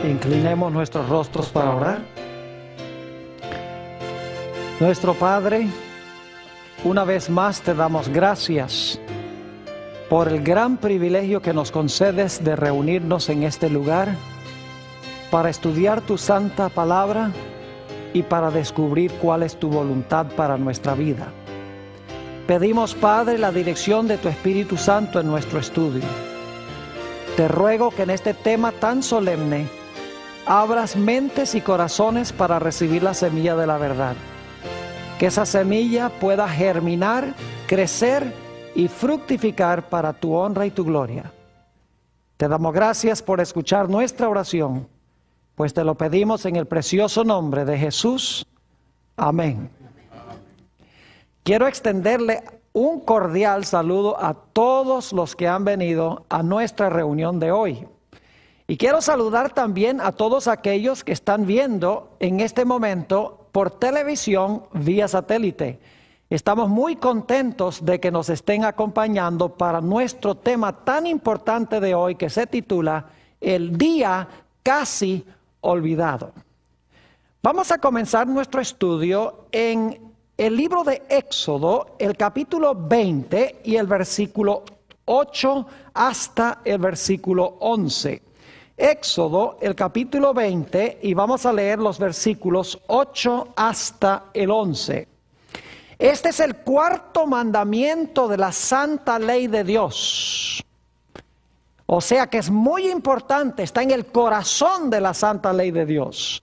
Inclinemos nuestros rostros para orar. Nuestro Padre, una vez más te damos gracias por el gran privilegio que nos concedes de reunirnos en este lugar para estudiar tu santa palabra y para descubrir cuál es tu voluntad para nuestra vida. Pedimos, Padre, la dirección de tu Espíritu Santo en nuestro estudio. Te ruego que en este tema tan solemne abras mentes y corazones para recibir la semilla de la verdad. Que esa semilla pueda germinar, crecer y fructificar para tu honra y tu gloria. Te damos gracias por escuchar nuestra oración, pues te lo pedimos en el precioso nombre de Jesús. Amén. Quiero extenderle un cordial saludo a todos los que han venido a nuestra reunión de hoy. Y quiero saludar también a todos aquellos que están viendo en este momento por televisión vía satélite. Estamos muy contentos de que nos estén acompañando para nuestro tema tan importante de hoy, que se titula El Día Casi Olvidado. Vamos a comenzar nuestro estudio en el libro de Éxodo, el capítulo 20 y el versículo 8 hasta el versículo 11. Éxodo, el capítulo 20, y vamos a leer los versículos 8 hasta el 11. Este es el cuarto mandamiento de la santa ley de Dios. O sea que es muy importante, está en el corazón de la santa ley de Dios.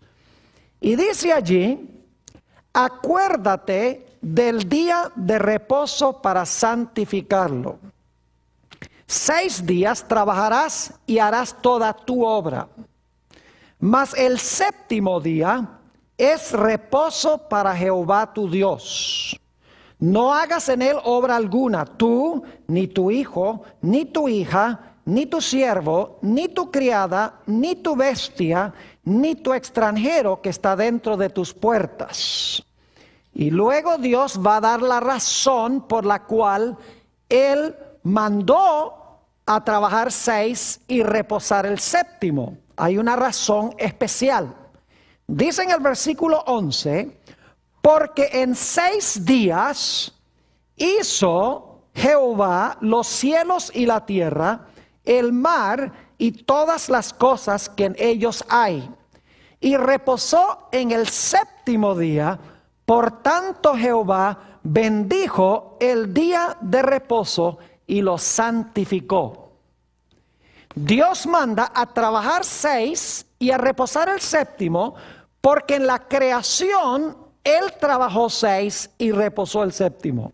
Y dice allí: acuérdate del día de reposo para santificarlo. 6 días trabajarás y harás toda tu obra. Mas el séptimo día es reposo para Jehová tu Dios. No hagas en él obra alguna, tú, ni tu hijo, ni tu hija, ni tu siervo, ni tu criada, ni tu bestia, ni tu extranjero que está dentro de tus puertas. Y luego Dios va a dar la razón por la cual Él mandó a trabajar 6 y reposar el séptimo. Hay una razón especial. Dice en el versículo 11, porque en 6 días hizo Jehová los cielos y la tierra, el mar y todas las cosas que en ellos hay. Y reposó en el séptimo día. Por tanto Jehová bendijo el día de reposo y lo santificó. Dios manda a trabajar 6 y a reposar el séptimo, porque en la creación Él trabajó 6 y reposó el séptimo.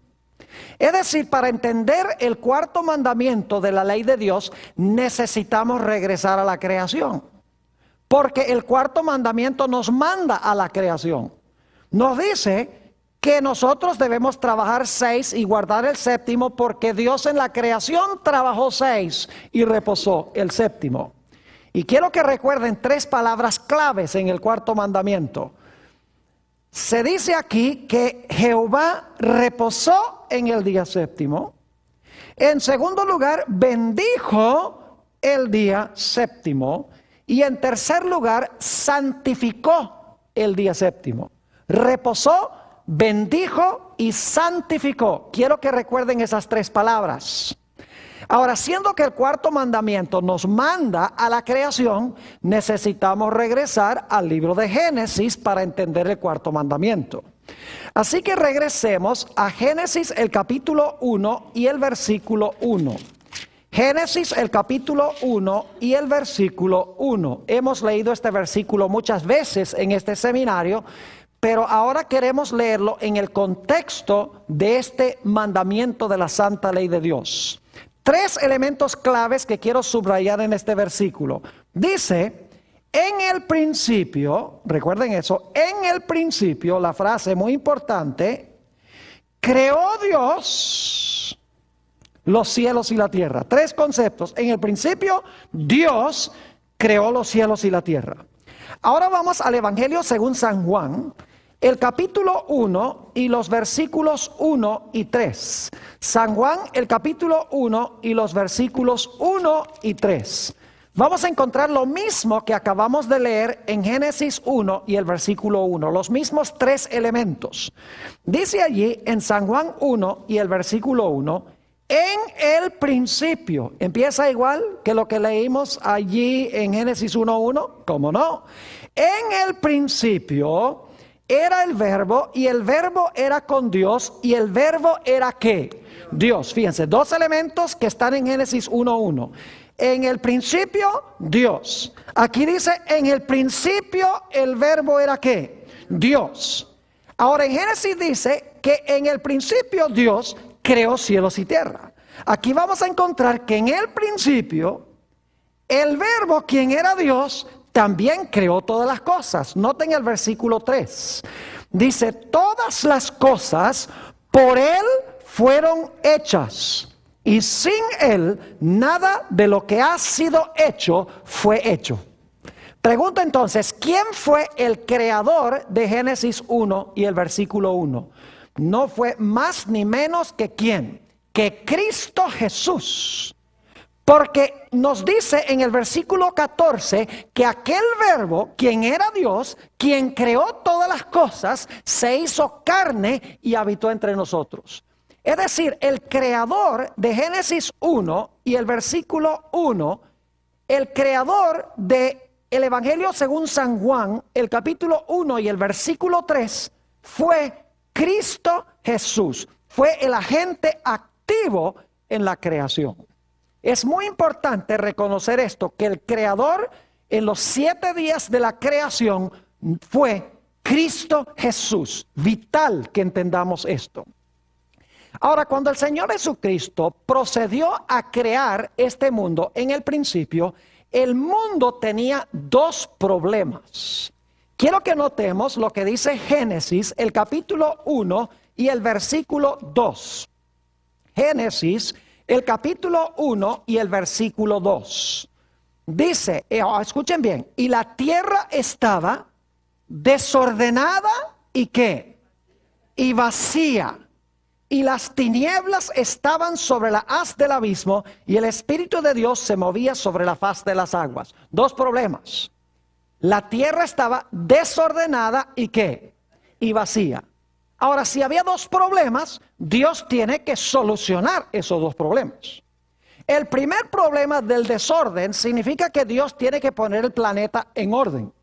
Es decir, para entender el cuarto mandamiento de la ley de Dios, necesitamos regresar a la creación. Porque el cuarto mandamiento nos manda a la creación. Nos dice que nosotros debemos trabajar 6 y guardar el séptimo, porque Dios en la creación trabajó 6 y reposó el séptimo. Y quiero que recuerden 3 palabras claves en el cuarto mandamiento. Se dice aquí que Jehová reposó en el día séptimo. En segundo lugar, bendijo el día séptimo. Y en tercer lugar, santificó el día séptimo. Reposó, bendijo y santificó. Quiero que recuerden esas 3 palabras. Ahora, siendo que el cuarto mandamiento nos manda a la creación, necesitamos regresar al libro de Génesis para entender el cuarto mandamiento. Así que regresemos a Génesis el capítulo 1 y el versículo 1. Génesis el capítulo 1 y el versículo 1. Hemos leído este versículo muchas veces en este seminario, pero ahora queremos leerlo en el contexto de este mandamiento de la santa ley de Dios. 3 elementos claves que quiero subrayar en este versículo. Dice, en el principio, recuerden eso, en el principio, la frase muy importante, creó Dios los cielos y la tierra. 3 conceptos. En el principio, Dios creó los cielos y la tierra. Ahora vamos al Evangelio según San Juan, el capítulo 1 y los versículos 1 y 3. San Juan, el capítulo 1 y los versículos 1 y 3. vamos a encontrar lo mismo que acabamos de leer en Génesis 1 y el versículo 1, los mismos tres elementos. Dice allí en San Juan 1 y el versículo 1, en el principio, empieza igual que lo que leímos allí en Génesis 1:1, ¿cómo no? En el principio era el verbo y el verbo era con Dios y el verbo era ¿qué? Dios. Fíjense, dos elementos que están en Génesis 1:1. En el principio, Dios. Aquí dice, en el principio el verbo era ¿qué? Dios. Ahora en Génesis dice que en el principio Dios creó cielos y tierra. Aquí vamos a encontrar que en el principio el verbo, quien era Dios, también creó todas las cosas. Noten el versículo 3. Dice, todas las cosas por Él fueron hechas. Y sin Él, nada de lo que ha sido hecho fue hecho. Pregunto entonces, ¿quién fue el creador de Génesis 1 y el versículo 1? No fue más ni menos que ¿quién? Que Cristo Jesús. Porque nos dice en el versículo 14 que aquel verbo, quien era Dios, quien creó todas las cosas, se hizo carne y habitó entre nosotros. Es decir, el creador de Génesis 1 y el versículo 1, el creador del Evangelio según San Juan, el capítulo 1 y el versículo 3, fue Cristo Jesús. Fue el agente activo en la creación. Es muy importante reconocer esto, que el creador en los 7 días de la creación fue Cristo Jesús. Vital que entendamos esto. Ahora, cuando el Señor Jesucristo procedió a crear este mundo, en el principio, el mundo tenía dos problemas. Quiero que notemos lo que dice Génesis, el capítulo 1 y el versículo 2. Génesis, el capítulo 1 y el versículo 2. Dice, escuchen bien, y la tierra estaba desordenada y ¿qué? Y vacía. Y las tinieblas estaban sobre la haz del abismo y el Espíritu de Dios se movía sobre la faz de las aguas. Dos problemas. La tierra estaba desordenada y ¿qué? Y vacía. Ahora, si había dos problemas, Dios tiene que solucionar esos dos problemas. El primer problema del desorden significa que Dios tiene que poner el planeta en orden.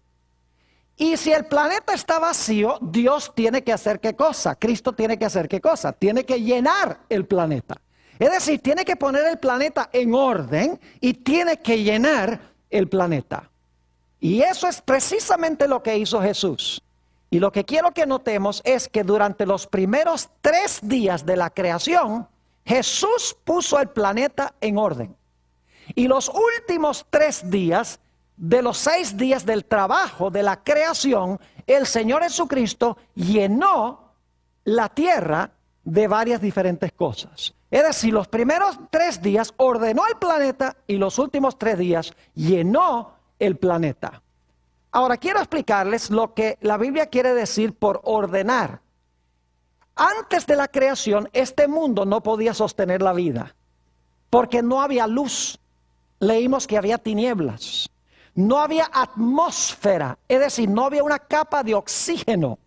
Y si el planeta está vacío, Dios tiene que hacer ¿qué cosa? Cristo tiene que hacer ¿qué cosa? Tiene que llenar el planeta. Es decir, tiene que poner el planeta en orden y tiene que llenar el planeta. Y eso es precisamente lo que hizo Jesús. Y lo que quiero que notemos es que durante los primeros 3 días de la creación, Jesús puso el planeta en orden. Y los últimos 3 días de los 6 días del trabajo de la creación, el Señor Jesucristo llenó la tierra de varias diferentes cosas. Es decir, los primeros 3 días ordenó el planeta y los últimos 3 días llenó el planeta. Ahora quiero explicarles lo que la Biblia quiere decir por ordenar. Antes de la creación, este mundo no podía sostener la vida, porque no había luz. Leímos que había tinieblas. No había atmósfera, es decir, no había una capa de oxígeno.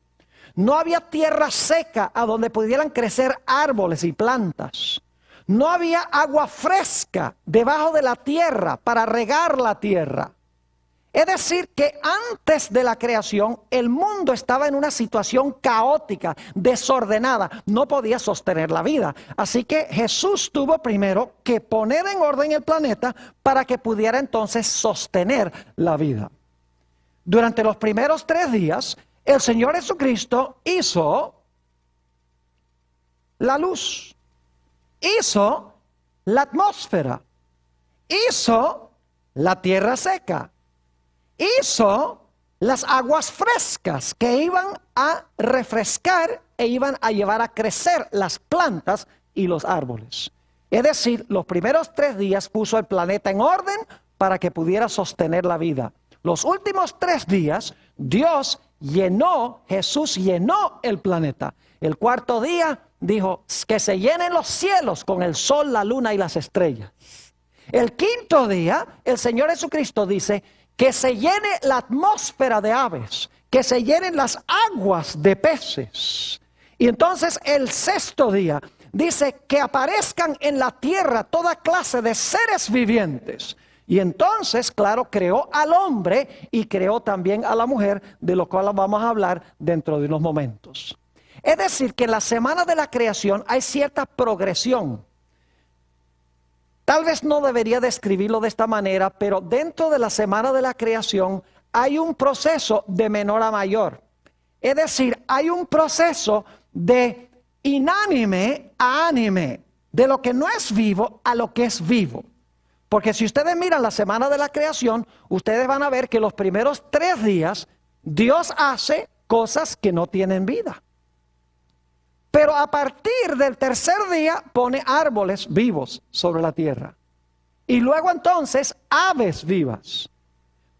No había tierra seca a donde pudieran crecer árboles y plantas. No había agua fresca debajo de la tierra para regar la tierra. Es decir, que antes de la creación el mundo estaba en una situación caótica, desordenada, no podía sostener la vida. Así que Jesús tuvo primero que poner en orden el planeta para que pudiera entonces sostener la vida. Durante los primeros 3 días, el Señor Jesucristo hizo la luz, hizo la atmósfera, hizo la tierra seca. Hizo las aguas frescas que iban a refrescar e iban a llevar a crecer las plantas y los árboles. Es decir, los primeros 3 días puso el planeta en orden para que pudiera sostener la vida. Los últimos 3 días, Jesús llenó el planeta. El 4.º día dijo que se llenen los cielos con el sol, la luna y las estrellas. El quinto día, el Señor Jesucristo dice que se llene la atmósfera de aves, que se llenen las aguas de peces. Y entonces el sexto día dice que aparezcan en la tierra toda clase de seres vivientes. Y entonces, claro, creó al hombre y creó también a la mujer, de lo cual vamos a hablar dentro de unos momentos. Es decir, que en la semana de la creación hay cierta progresión. Tal vez no debería describirlo de esta manera, pero dentro de la semana de la creación hay un proceso de menor a mayor. Es decir, hay un proceso de inánime a ánime, de lo que no es vivo a lo que es vivo. Porque si ustedes miran la semana de la creación, ustedes van a ver que los primeros 3 días Dios hace cosas que no tienen vida. Pero a partir del tercer día pone árboles vivos sobre la tierra. Y luego entonces aves vivas,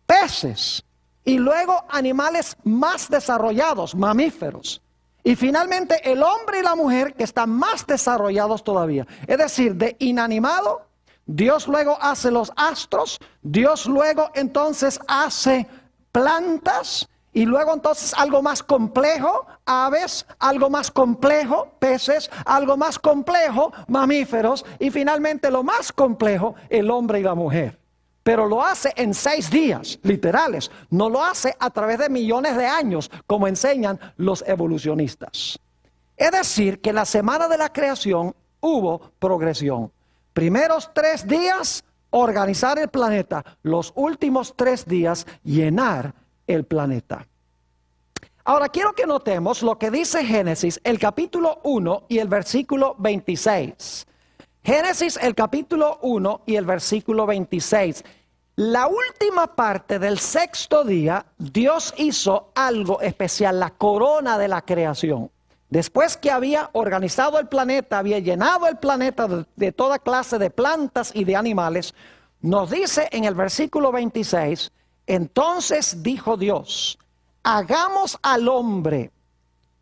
peces, y luego animales más desarrollados, mamíferos. Y finalmente el hombre y la mujer que están más desarrollados todavía. Es decir, de inanimado, Dios luego hace los astros, Dios luego entonces hace plantas, y luego entonces algo más complejo, aves, algo más complejo, peces, algo más complejo, mamíferos, y finalmente lo más complejo, el hombre y la mujer. Pero lo hace en 6 días, literales, no lo hace a través de millones de años, como enseñan los evolucionistas. Es decir, que en la semana de la creación hubo progresión. Primeros 3 días, organizar el planeta. Los últimos 3 días, llenar el planeta. Ahora quiero que notemos lo que dice Génesis, el capítulo 1 y el versículo 26. Génesis, el capítulo 1 y el versículo 26. La última parte del sexto día, Dios hizo algo especial, la corona de la creación. Después que había organizado el planeta, había llenado el planeta de toda clase de plantas y de animales, nos dice en el versículo 26, entonces dijo Dios, hagamos al hombre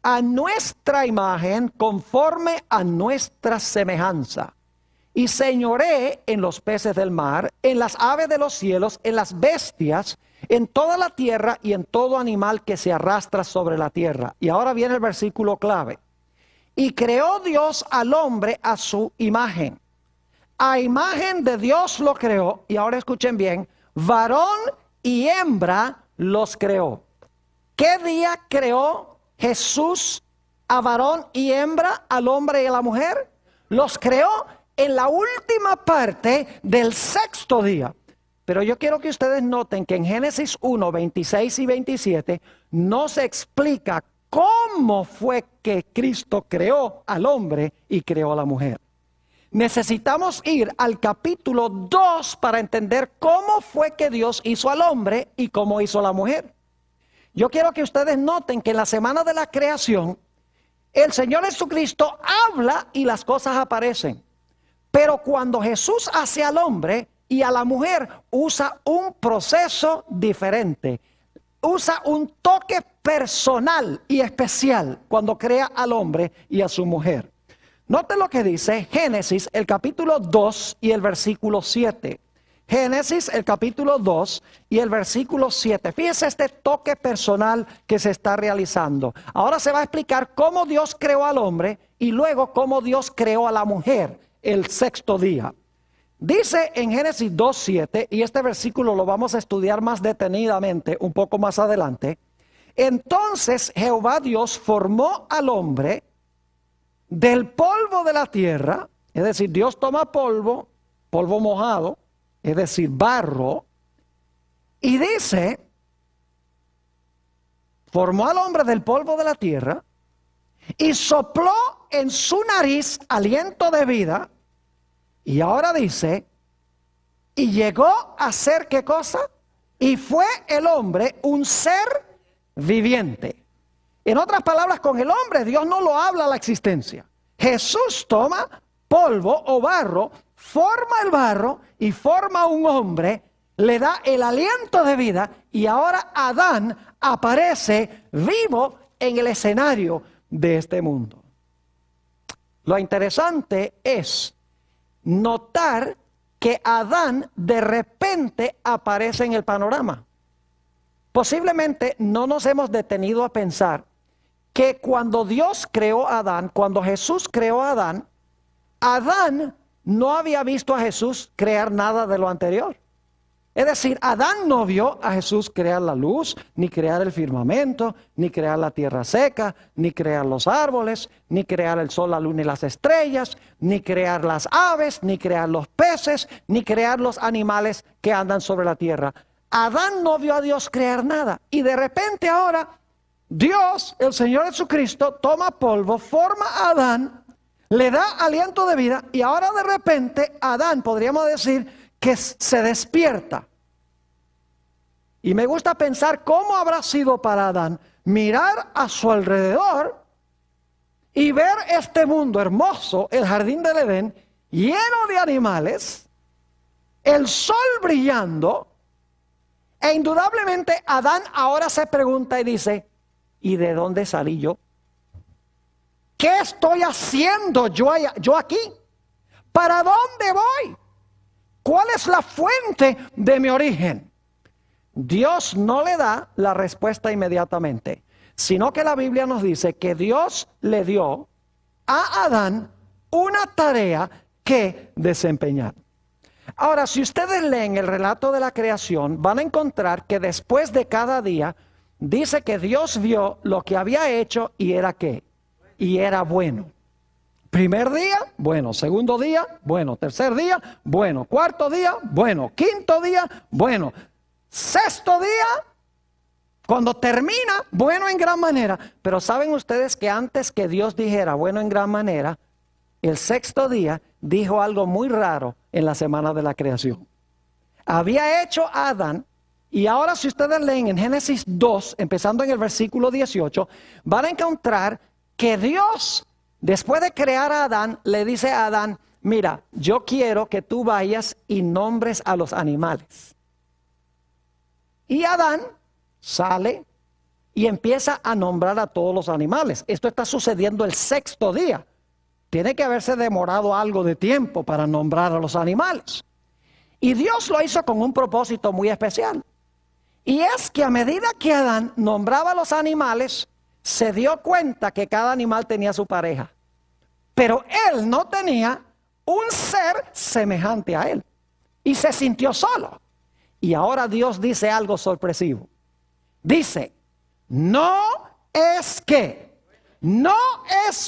a nuestra imagen conforme a nuestra semejanza. Y señoré en los peces del mar, en las aves de los cielos, en las bestias, en toda la tierra y en todo animal que se arrastra sobre la tierra. Y ahora viene el versículo clave. Y creó Dios al hombre a su imagen. A imagen de Dios lo creó. Y ahora escuchen bien. Varón y hembra los creó. ¿Qué día creó Jesús a varón y hembra, al hombre y a la mujer? Los creó en la última parte del sexto día. Pero yo quiero que ustedes noten que en Génesis 1, 26 y 27 no se explica cómo fue que Cristo creó al hombre y creó a la mujer. Necesitamos ir al capítulo 2 para entender cómo fue que Dios hizo al hombre y cómo hizo a la mujer. Yo quiero que ustedes noten que en la semana de la creación, el Señor Jesucristo habla y las cosas aparecen. Pero cuando Jesús hace al hombre y a la mujer, usa un proceso diferente. Usa un toque personal y especial cuando crea al hombre y a su mujer. Noten lo que dice Génesis, el capítulo 2 y el versículo 7. Génesis, el capítulo 2 y el versículo 7. Fíjense este toque personal que se está realizando. Ahora se va a explicar cómo Dios creó al hombre y luego cómo Dios creó a la mujer el sexto día. Dice en Génesis 2:7, y este versículo lo vamos a estudiar más detenidamente un poco más adelante. Entonces Jehová Dios formó al hombre del polvo de la tierra, es decir, Dios toma polvo, polvo mojado, es decir, barro, y dice, formó al hombre del polvo de la tierra y sopló en su nariz aliento de vida. Y ahora dice, y llegó a ser ¿qué cosa? Y fue el hombre un ser viviente. En otras palabras, con el hombre Dios no lo habla a la existencia. Jesús toma polvo o barro, forma el barro y forma un hombre, le da el aliento de vida y ahora Adán aparece vivo en el escenario de este mundo. Lo interesante es notar que Adán de repente aparece en el panorama. Posiblemente no nos hemos detenido a pensar que cuando Dios creó a Adán, cuando Jesús creó a Adán, Adán no había visto a Jesús crear nada de lo anterior. Es decir, Adán no vio a Jesús crear la luz, ni crear el firmamento, ni crear la tierra seca, ni crear los árboles, ni crear el sol, la luna y las estrellas, ni crear las aves, ni crear los peces, ni crear los animales que andan sobre la tierra. Adán no vio a Dios crear nada. Y de repente ahora Dios, el Señor Jesucristo, toma polvo, forma a Adán, le da aliento de vida y ahora de repente Adán, podríamos decir, que se despierta. Y me gusta pensar cómo habrá sido para Adán mirar a su alrededor y ver este mundo hermoso, el jardín del Edén, lleno de animales, el sol brillando, e indudablemente Adán ahora se pregunta y dice, ¿y de dónde salí yo? ¿Qué estoy haciendo yo aquí? ¿Para dónde voy? ¿Cuál es la fuente de mi origen? Dios no le da la respuesta inmediatamente, sino que la Biblia nos dice que Dios le dio a Adán una tarea que desempeñar. Ahora, si ustedes leen el relato de la creación, van a encontrar que después de cada día, dice que Dios vio lo que había hecho y era ¿qué? Y era bueno. Primer día, bueno. Segundo día, bueno. Tercer día, bueno. Cuarto día, bueno. Quinto día, bueno. Sexto día, cuando termina, bueno en gran manera. Pero saben ustedes que antes que Dios dijera bueno en gran manera, el sexto día dijo algo muy raro en la semana de la creación. Había hecho a Adán, y ahora si ustedes leen en Génesis 2, empezando en el versículo 18, van a encontrar que Dios, después de crear a Adán, le dice a Adán, mira, yo quiero que tú vayas y nombres a los animales. Y Adán sale y empieza a nombrar a todos los animales. Esto está sucediendo el sexto día. Tiene que haberse demorado algo de tiempo para nombrar a los animales. Y Dios lo hizo con un propósito muy especial. Y es que a medida que Adán nombraba a los animales, se dio cuenta que cada animal tenía su pareja. Pero él no tenía un ser semejante a él. Y se sintió solo. Y ahora Dios dice algo sorpresivo. Dice, no es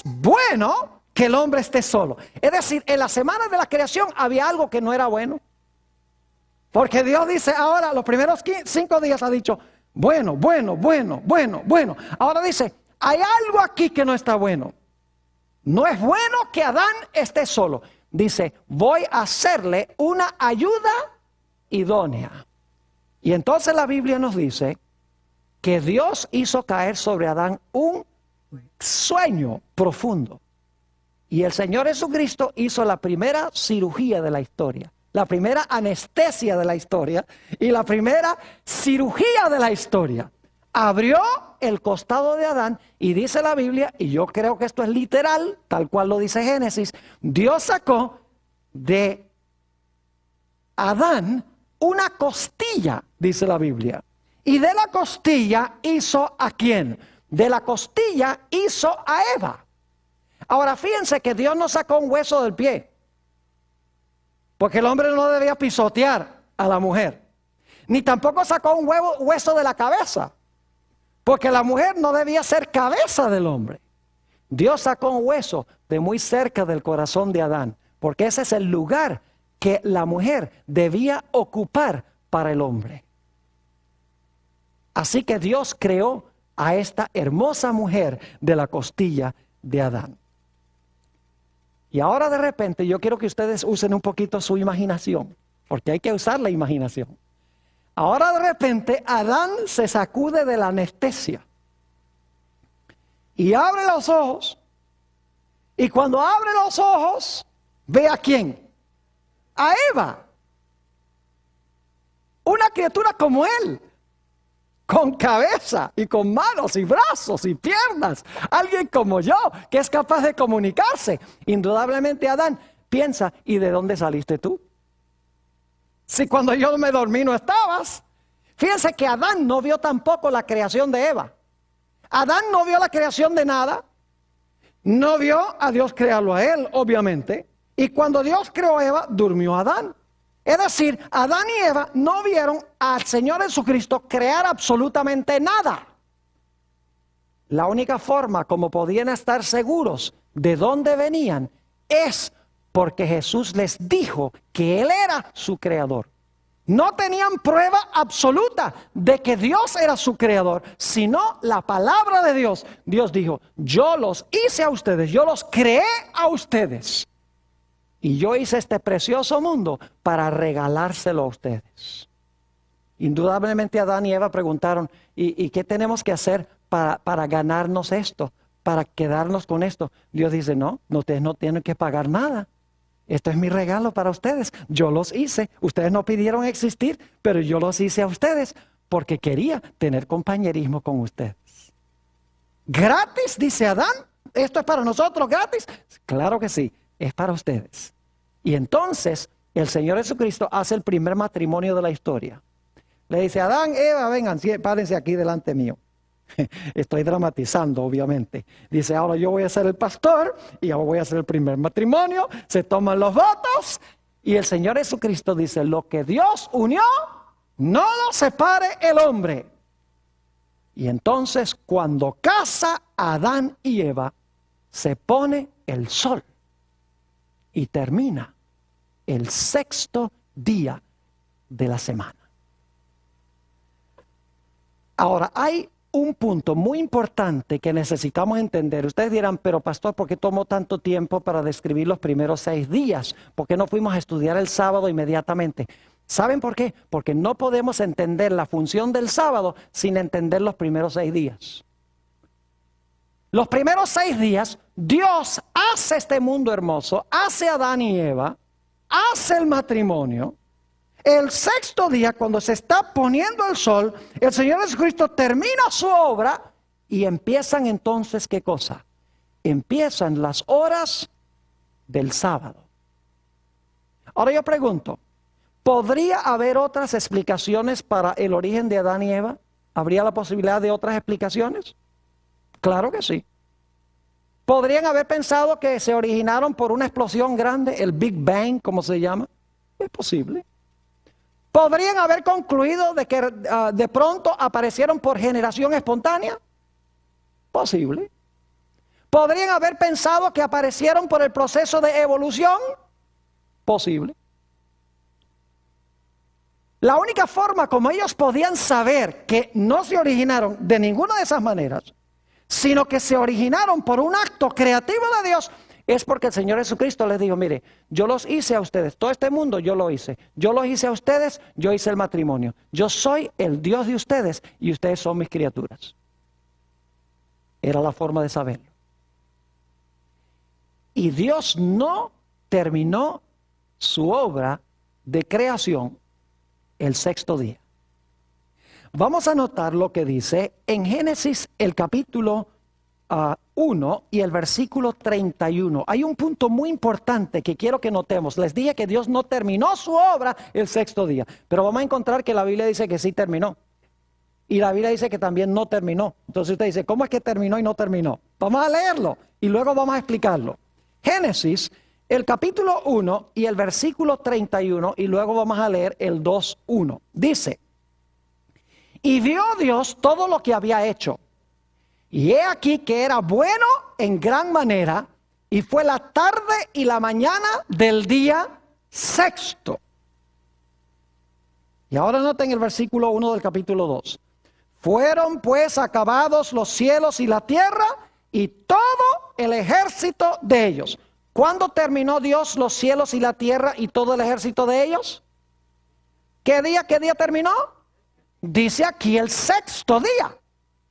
bueno que el hombre esté solo. Es decir, en la semana de la creación había algo que no era bueno. Porque Dios dice ahora, los primeros 5 días ha dicho, bueno. Ahora dice, hay algo aquí que no está bueno. No es bueno que Adán esté solo. Dice, voy a hacerle una ayuda idónea. Y entonces la Biblia nos dice que Dios hizo caer sobre Adán un sueño profundo. Y el Señor Jesucristo hizo la primera cirugía de la historia, la primera anestesia de la historia y la primera cirugía de la historia. Abrió el costado de Adán y dice la Biblia, y yo creo que esto es literal, tal cual lo dice Génesis, Dios sacó de Adán una costilla, dice la Biblia. Y de la costilla hizo ¿a quién? De la costilla hizo a Eva. Ahora fíjense que Dios no sacó un hueso del pie, porque el hombre no debía pisotear a la mujer. Ni tampoco sacó un hueso de la cabeza, porque la mujer no debía ser cabeza del hombre. Dios sacó un hueso de muy cerca del corazón de Adán, porque ese es el lugar que la mujer debía ocupar para el hombre. Así que Dios creó a esta hermosa mujer de la costilla de Adán. Y ahora de repente yo quiero que ustedes usen un poquito su imaginación, porque hay que usar la imaginación. Ahora de repente Adán se sacude de la anestesia y abre los ojos. Y cuando abre los ojos, ve a quién. A Eva. Una criatura como él, con cabeza y con manos y brazos y piernas. Alguien como yo, que es capaz de comunicarse. Indudablemente Adán piensa, ¿y de dónde saliste tú? Si cuando yo me dormí no estabas. Fíjense que Adán no vio tampoco la creación de Eva. Adán no vio la creación de nada. No vio a Dios crearlo a él, obviamente. Y cuando Dios creó a Eva, durmió Adán. Es decir, Adán y Eva no vieron al Señor Jesucristo crear absolutamente nada. La única forma como podían estar seguros de dónde venían es porque Jesús les dijo que Él era su creador. No tenían prueba absoluta de que Dios era su creador, sino la palabra de Dios. Dios dijo, yo los hice a ustedes, yo los creé a ustedes. Y yo hice este precioso mundo para regalárselo a ustedes. Indudablemente Adán y Eva preguntaron, ¿y qué tenemos que hacer para ganarnos esto? Para quedarnos con esto. Dios dice, no, ustedes no tienen que pagar nada. Esto es mi regalo para ustedes. Yo los hice. Ustedes no pidieron existir, pero yo los hice a ustedes porque quería tener compañerismo con ustedes. ¿Gratis? Dice Adán. ¿Esto es para nosotros gratis? Claro que sí, es para ustedes. Y entonces el Señor Jesucristo hace el primer matrimonio de la historia. Le dice, Adán, Eva, vengan, párense aquí delante mío. Estoy dramatizando, obviamente. Dice, ahora yo voy a ser el pastor y ahora voy a hacer el primer matrimonio. Se toman los votos y el Señor Jesucristo dice, lo que Dios unió, no lo separe el hombre. Y entonces cuando casa Adán y Eva, se pone el sol y termina el sexto día de la semana. Ahora, hay un punto muy importante que necesitamos entender. Ustedes dirán, pero pastor, ¿por qué tomó tanto tiempo para describir los primeros 6 días? ¿Por qué no fuimos a estudiar el sábado inmediatamente? ¿Saben por qué? Porque no podemos entender la función del sábado sin entender los primeros 6 días. Los primeros 6 días, Dios hace este mundo hermoso, hace a Adán y Eva, hace el matrimonio. El sexto día, cuando se está poniendo el sol, el Señor Jesucristo termina su obra y empiezan entonces, ¿qué cosa? Empiezan las horas del sábado. Ahora yo pregunto, ¿podría haber otras explicaciones para el origen de Adán y Eva? ¿Habría la posibilidad de otras explicaciones? Claro que sí. ¿Podrían haber pensado que se originaron por una explosión grande, el Big Bang, como se llama? Es posible. ¿Podrían haber concluido de que de pronto aparecieron por generación espontánea? Posible. ¿Podrían haber pensado que aparecieron por el proceso de evolución? Posible. La única forma como ellos podían saber que no se originaron de ninguna de esas maneras, sino que se originaron por un acto creativo de Dios, es porque el Señor Jesucristo les dijo, mire, yo los hice a ustedes, todo este mundo yo lo hice. Yo los hice a ustedes, yo hice el matrimonio. Yo soy el Dios de ustedes y ustedes son mis criaturas. Era la forma de saberlo. Y Dios no terminó su obra de creación el sexto día. Vamos a notar lo que dice en Génesis el capítulo 1 y el versículo 31. Hay un punto muy importante que quiero que notemos. Les dije que Dios no terminó su obra el sexto día, pero vamos a encontrar que la Biblia dice que sí terminó. Y la Biblia dice que también no terminó. Entonces usted dice, ¿cómo es que terminó y no terminó? Vamos a leerlo y luego vamos a explicarlo. Génesis, el capítulo 1 y el versículo 31 y luego vamos a leer el 2:1. Dice, y vio Dios todo lo que había hecho. Y he aquí que era bueno en gran manera, y fue la tarde y la mañana del día sexto. Y ahora noten el versículo 1 del capítulo 2. Fueron pues acabados los cielos y la tierra, y todo el ejército de ellos. ¿Cuándo terminó Dios los cielos y la tierra y todo el ejército de ellos? ¿Qué día terminó? Dice aquí el sexto día.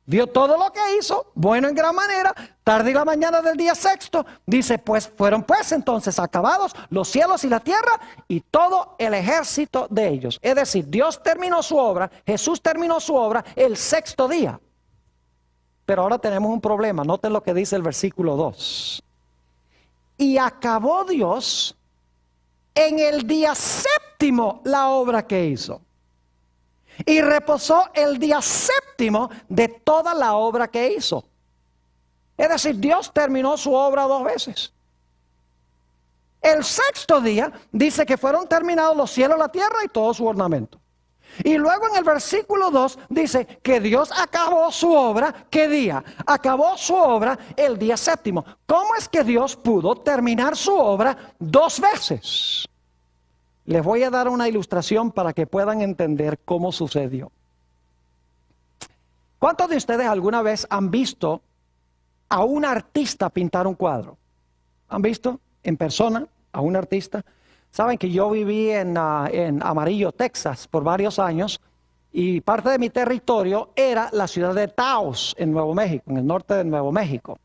Vio todo lo que hizo, bueno en gran manera, tarde y la mañana del día sexto. Dice, pues fueron pues entonces acabados los cielos y la tierra y todo el ejército de ellos. Es decir, Dios terminó su obra, Jesús terminó su obra el sexto día. Pero ahora tenemos un problema, noten lo que dice el versículo 2. Y acabó Dios en el día séptimo la obra que hizo. Y reposó el día séptimo de toda la obra que hizo. Es decir, Dios terminó su obra 2 veces. El sexto día dice que fueron terminados los cielos, la tierra y todo su ornamento. Y luego en el versículo 2 dice que Dios acabó su obra. ¿Qué día? Acabó su obra el día séptimo. ¿Cómo es que Dios pudo terminar su obra 2 veces? Les voy a dar una ilustración para que puedan entender cómo sucedió. ¿Cuántos de ustedes alguna vez han visto a un artista pintar un cuadro? ¿Han visto en persona a un artista? Saben que yo viví en Amarillo, Texas, por varios años, y parte de mi territorio era la ciudad de Taos, en Nuevo México, en el norte de Nuevo México.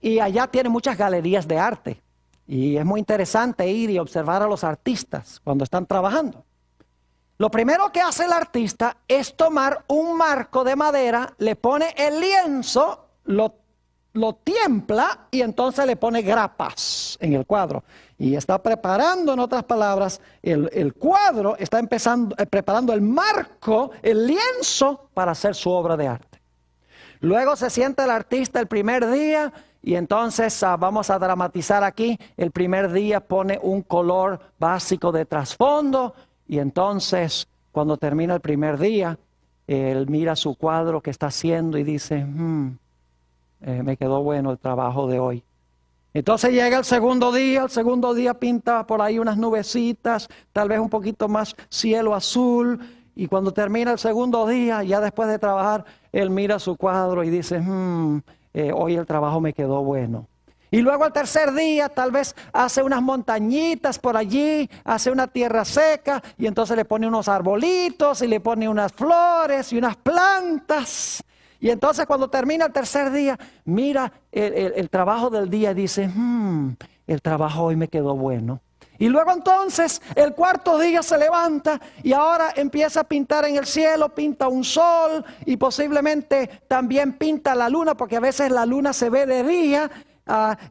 Y allá tiene muchas galerías de arte, y es muy interesante ir y observar a los artistas cuando están trabajando. Lo primero que hace el artista es tomar un marco de madera, le pone el lienzo, lo tiempla y entonces le pone grapas en el cuadro. Y está preparando, en otras palabras, el cuadro, está preparando el marco, el lienzo para hacer su obra de arte. Luego se sienta el artista el primer día y entonces vamos a dramatizar aquí. El primer día pone un color básico de trasfondo y entonces cuando termina el primer día, él mira su cuadro que está haciendo y dice, me quedó bueno el trabajo de hoy. Entonces llega el segundo día pinta por ahí unas nubecitas, tal vez un poquito más cielo azul, y cuando termina el segundo día, ya después de trabajar, él mira su cuadro y dice, hoy el trabajo me quedó bueno. Y luego el tercer día tal vez hace unas montañitas por allí, hace una tierra seca, y entonces le pone unos arbolitos, y le pone unas flores y unas plantas. Y entonces cuando termina el tercer día, mira el trabajo del día y dice, el trabajo hoy me quedó bueno. Y luego entonces el cuarto día se levanta y ahora empieza a pintar en el cielo, pinta un sol y posiblemente también pinta la luna, porque a veces la luna se ve de día.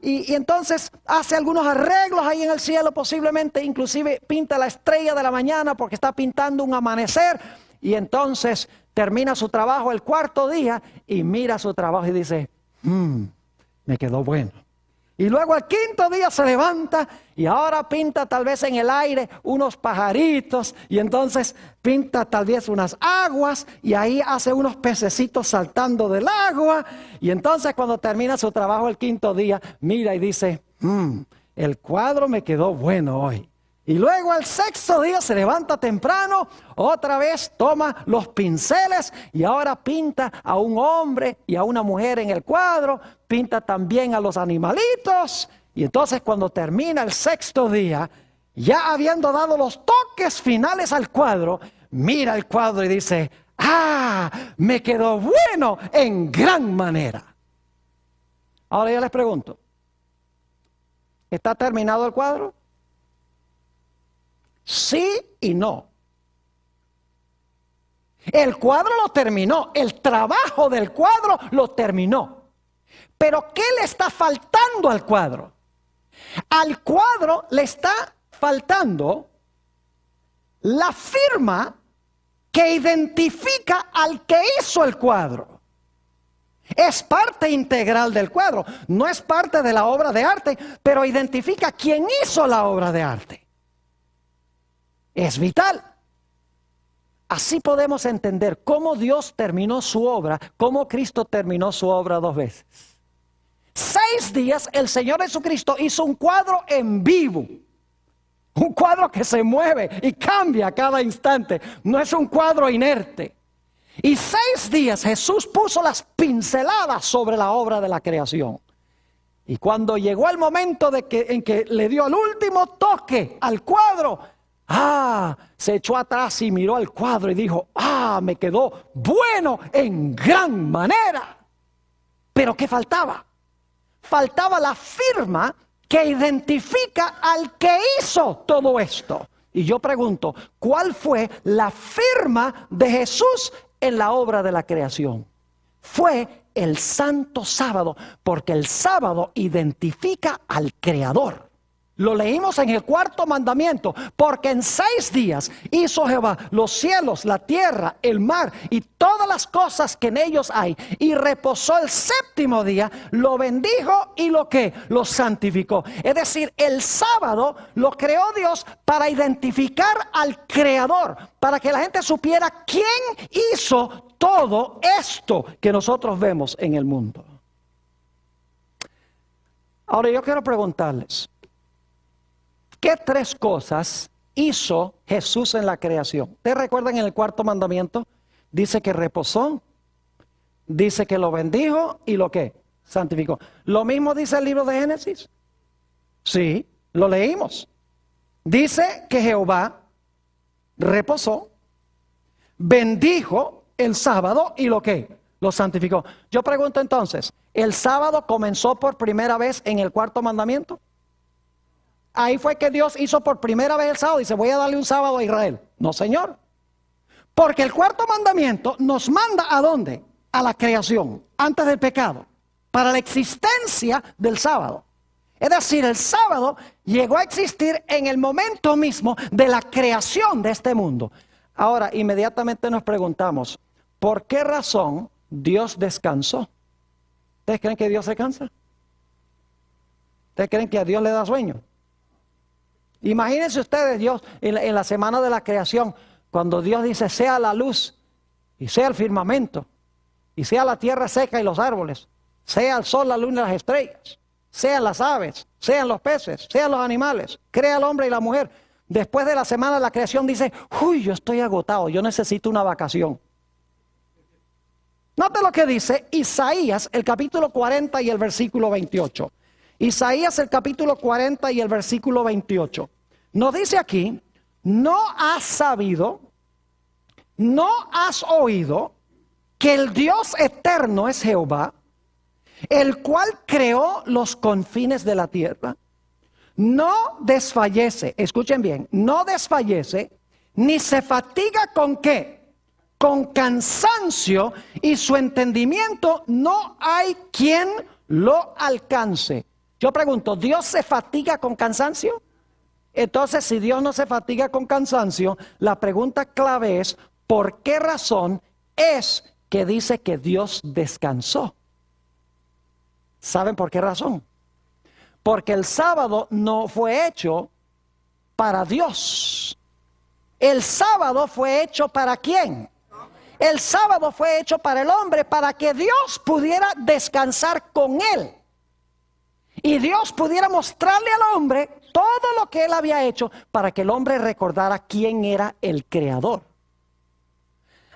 Y entonces hace algunos arreglos ahí en el cielo, posiblemente inclusive pinta la estrella de la mañana porque está pintando un amanecer. Y entonces termina su trabajo el cuarto día y mira su trabajo y dice, me quedó bueno. Y luego el quinto día se levanta y ahora pinta tal vez en el aire unos pajaritos y entonces pinta tal vez unas aguas y ahí hace unos pececitos saltando del agua. Y entonces cuando termina su trabajo el quinto día, mira y dice, el cuadro me quedó bueno hoy. Y luego el sexto día se levanta temprano, otra vez toma los pinceles y ahora pinta a un hombre y a una mujer en el cuadro, pinta también a los animalitos. Y entonces cuando termina el sexto día, ya habiendo dado los toques finales al cuadro, mira el cuadro y dice, me quedó bueno en gran manera. Ahora yo les pregunto, ¿está terminado el cuadro? Sí y no. El cuadro lo terminó, el trabajo del cuadro lo terminó. Pero ¿qué le está faltando al cuadro? Al cuadro le está faltando la firma que identifica al que hizo el cuadro. Es parte integral del cuadro, no es parte de la obra de arte, pero identifica quién hizo la obra de arte. Es vital. Así podemos entender cómo Dios terminó su obra, cómo Cristo terminó su obra 2 veces. 6 días el Señor Jesucristo hizo un cuadro en vivo. Un cuadro que se mueve y cambia a cada instante. No es un cuadro inerte. Y 6 días Jesús puso las pinceladas sobre la obra de la creación. Y cuando llegó el momento en que le dio el último toque al cuadro, se echó atrás y miró al cuadro y dijo, me quedó bueno en gran manera. Pero ¿qué faltaba? Faltaba la firma que identifica al que hizo todo esto. Y yo pregunto, ¿cuál fue la firma de Jesús en la obra de la creación? Fue el santo sábado, porque el sábado identifica al Creador. Lo leímos en el cuarto mandamiento, porque en 6 días hizo Jehová los cielos, la tierra, el mar y todas las cosas que en ellos hay. Y reposó el séptimo día, lo bendijo y lo santificó. Es decir, el sábado lo creó Dios para identificar al Creador, para que la gente supiera quién hizo todo esto que nosotros vemos en el mundo. Ahora yo quiero preguntarles, ¿qué 3 cosas hizo Jesús en la creación? ¿Ustedes recuerdan en el cuarto mandamiento? Dice que reposó, dice que lo bendijo y lo que santificó. ¿Lo mismo dice el libro de Génesis? Sí, lo leímos. Dice que Jehová reposó, bendijo el sábado y lo que lo santificó. Yo pregunto entonces, ¿el sábado comenzó por primera vez en el cuarto mandamiento? Ahí fue que Dios hizo por primera vez el sábado. Dice, voy a darle un sábado a Israel. No, señor. Porque el cuarto mandamiento nos manda ¿a dónde? A la creación, antes del pecado, para la existencia del sábado. Es decir, el sábado llegó a existir en el momento mismo de la creación de este mundo. Ahora, inmediatamente nos preguntamos, ¿por qué razón Dios descansó? ¿Ustedes creen que Dios se cansa? ¿Ustedes creen que a Dios le da sueño? Imagínense ustedes Dios en la semana de la creación, cuando Dios dice sea la luz y sea el firmamento y sea la tierra seca y los árboles, sea el sol, la luna y las estrellas, sean las aves, sean los peces, sean los animales, crea el hombre y la mujer. Después de la semana de la creación dice, uy, yo estoy agotado, yo necesito una vacación. Note lo que dice Isaías, el capítulo 40 y el versículo 28. Isaías el capítulo 40 y el versículo 28. Nos dice aquí, no has sabido, no has oído que el Dios eterno es Jehová, el cual creó los confines de la tierra. No desfallece, escuchen bien, no desfallece, ni se fatiga con qué, con cansancio, y su entendimiento no hay quien lo alcance. Yo pregunto, ¿Dios se fatiga con cansancio? Entonces, si Dios no se fatiga con cansancio, la pregunta clave es, ¿por qué razón es que dice que Dios descansó? ¿Saben por qué razón? Porque el sábado no fue hecho para Dios. El sábado fue hecho ¿para quién? El sábado fue hecho para el hombre, para que Dios pudiera descansar con él. Y Dios pudiera mostrarle al hombre todo lo que él había hecho para que el hombre recordara quién era el creador.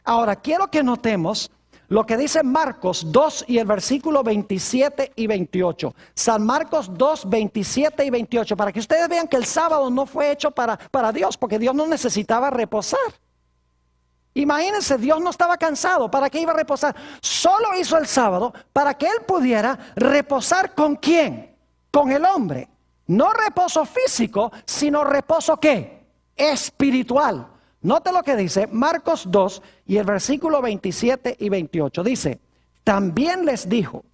Ahora, quiero que notemos lo que dice Marcos 2 y el versículo 27 y 28. San Marcos 2, 27 y 28. Para que ustedes vean que el sábado no fue hecho para Dios, porque Dios no necesitaba reposar. Imagínense, Dios no estaba cansado. ¿Para qué iba a reposar? Solo hizo el sábado para que él pudiera reposar ¿con quién? Con el hombre. No reposo físico, sino reposo ¿qué? Espiritual. Note lo que dice Marcos 2 y el versículo 27 y 28. Dice, también les dijo,